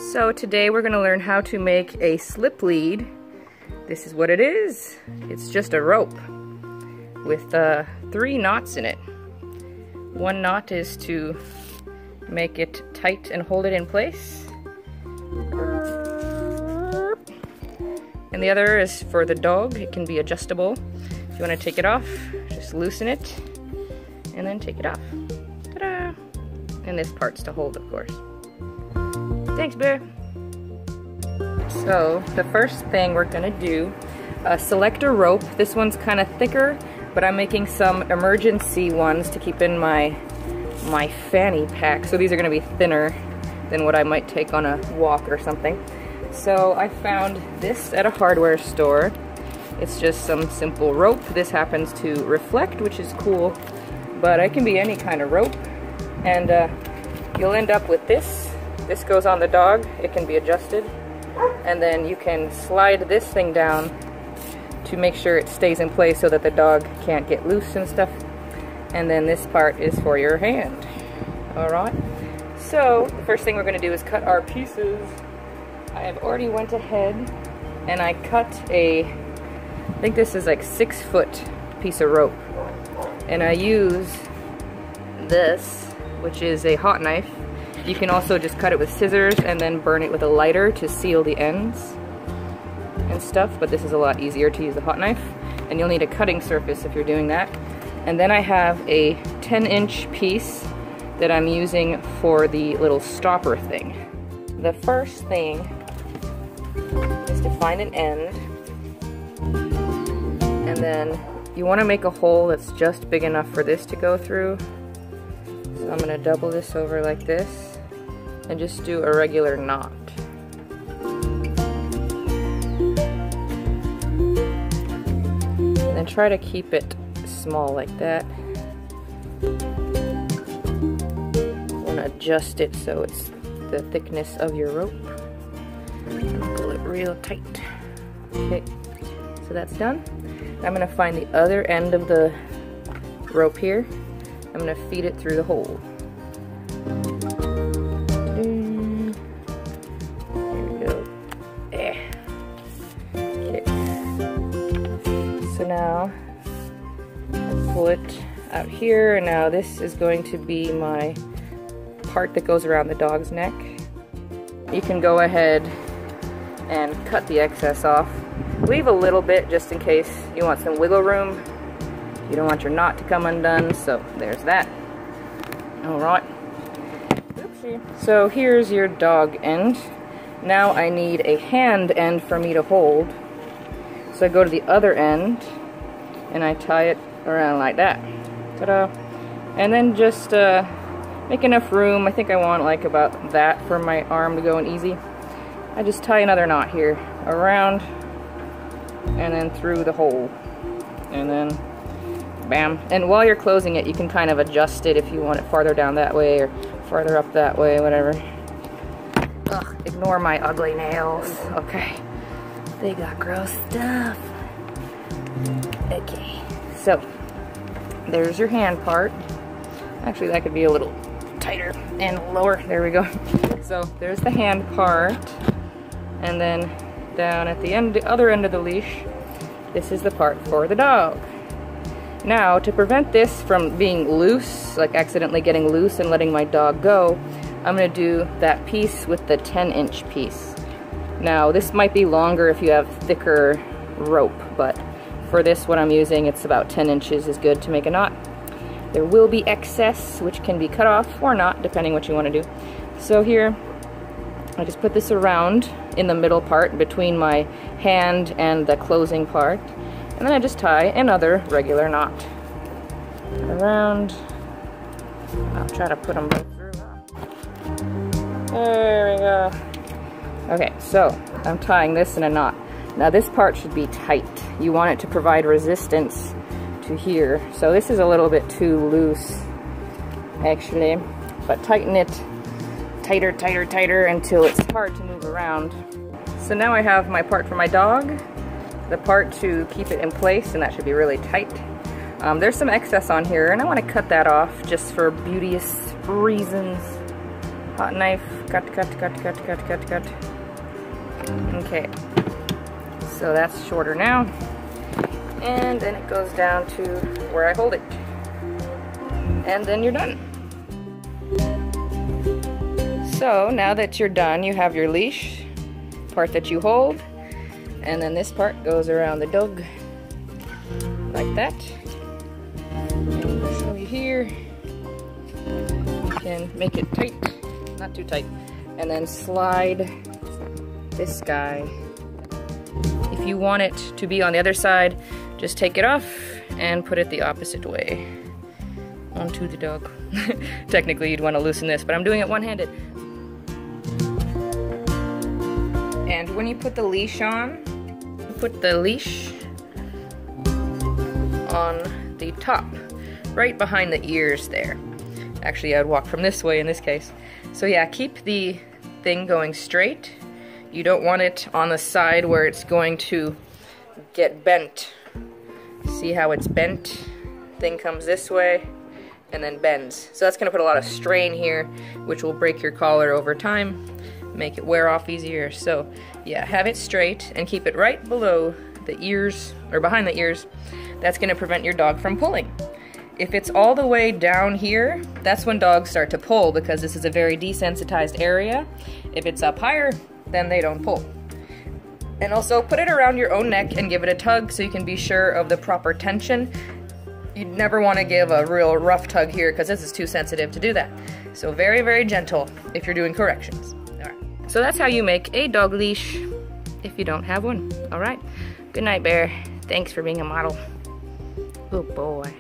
So today we're going to learn how to make a slip lead. This is what it is. It's just a rope with 3 knots in it. One knot is to make it tight and hold it in place. And the other is for the dog. It can be adjustable. If you want to take it off, just loosen it and then take it off. Ta-da! And this part's to hold, of course. Thanks, Bear. So the first thing we're gonna do, select a rope. This one's kind of thicker, but I'm making some emergency ones to keep in my fanny pack. So these are gonna be thinner than what I might take on a walk or something. So I found this at a hardware store. It's just some simple rope. This happens to reflect, which is cool, but it can be any kind of rope. And you'll end up with this. This goes on the dog. It can be adjusted. And then you can slide this thing down to make sure it stays in place so that the dog can't get loose and stuff. And then this part is for your hand. Alright, so the first thing we're going to do is cut our pieces. I have already went ahead and I cut I think this is like 6-foot piece of rope. And I use this, which is a hot knife. You can also just cut it with scissors and then burn it with a lighter to seal the ends and stuff, but this is a lot easier to use a hot knife. And you'll need a cutting surface if you're doing that. And then I have a 10-inch piece that I'm using for the little stopper thing. The first thing is to find an end, and then you want to make a hole that's just big enough for this to go through. So I'm going to double this over like this and just do a regular knot. And then try to keep it small like that. You want to adjust it so it's the thickness of your rope. Pull it real tight. Okay, so that's done. I'm going to find the other end of the rope here. I'm going to feed it through the hole. There we go. Okay. So now I pull it out here, and now this is going to be my part that goes around the dog's neck. You can go ahead and cut the excess off. Leave a little bit just in case you want some wiggle room. You don't want your knot to come undone, so there's that. Alright. Oopsie. So here's your dog end. Now I need a hand end for me to hold. So I go to the other end and I tie it around like that. Ta-da! And then just make enough room. I think I want like about that for my arm to go in easy. I just tie another knot here around and then through the hole. And then bam. And while you're closing it, you can kind of adjust it if you want it farther down that way or farther up that way, whatever. Ugh, ignore my ugly nails. Okay. They got gross stuff. Okay. So, there's your hand part. Actually, that could be a little tighter and lower. There we go. So, there's the hand part. And then down at the end, the other end of the leash, this is the part for the dog. Now, to prevent this from being loose, like accidentally getting loose and letting my dog go, I'm going to do that piece with the 10-inch piece. Now, this might be longer if you have thicker rope, but for this, what I'm using, it's about 10 inches is good to make a knot. There will be excess, which can be cut off or not, depending what you want to do. So here, I just put this around in the middle part between my hand and the closing part. And then I just tie another regular knot around. I'll try to put them both through. There we go. Okay, so I'm tying this in a knot. Now this part should be tight. You want it to provide resistance to here. So this is a little bit too loose, actually. But tighten it tighter, tighter, tighter until it's hard to move around. So now I have my part for my dog, the part to keep it in place, and that should be really tight. There's some excess on here, and I want to cut that off just for beauteous reasons. hot knife, cut. Okay, so that's shorter now. And then it goes down to where I hold it. And then you're done. So now that you're done, you have your leash, part that you hold, and then this part goes around the dog like that. And I'll show you here. You can make it tight, not too tight, and then slide this guy. If you want it to be on the other side, just take it off and put it the opposite way onto the dog. Technically you'd want to loosen this, but I'm doing it one-handed. And when you put the leash on, put the leash on the top, right behind the ears there. Actually, I'd walk from this way in this case. So yeah, keep the thing going straight. You don't want it on the side where it's going to get bent. See how it's bent? Thing comes this way and then bends. So that's gonna put a lot of strain here, which will break your collar over time, make it wear off easier. So yeah, have it straight and keep it right below the ears, or behind the ears. That's gonna prevent your dog from pulling. If it's all the way down here, that's when dogs start to pull, because this is a very desensitized area. If it's up higher, then they don't pull. And also put it around your own neck and give it a tug so you can be sure of the proper tension. You'd never want to give a real rough tug here because this is too sensitive to do that. So very, very gentle if you're doing corrections. All right. So that's how you make a dog leash if you don't have one. All right. Good night, Bear. Thanks for being a model. Good boy.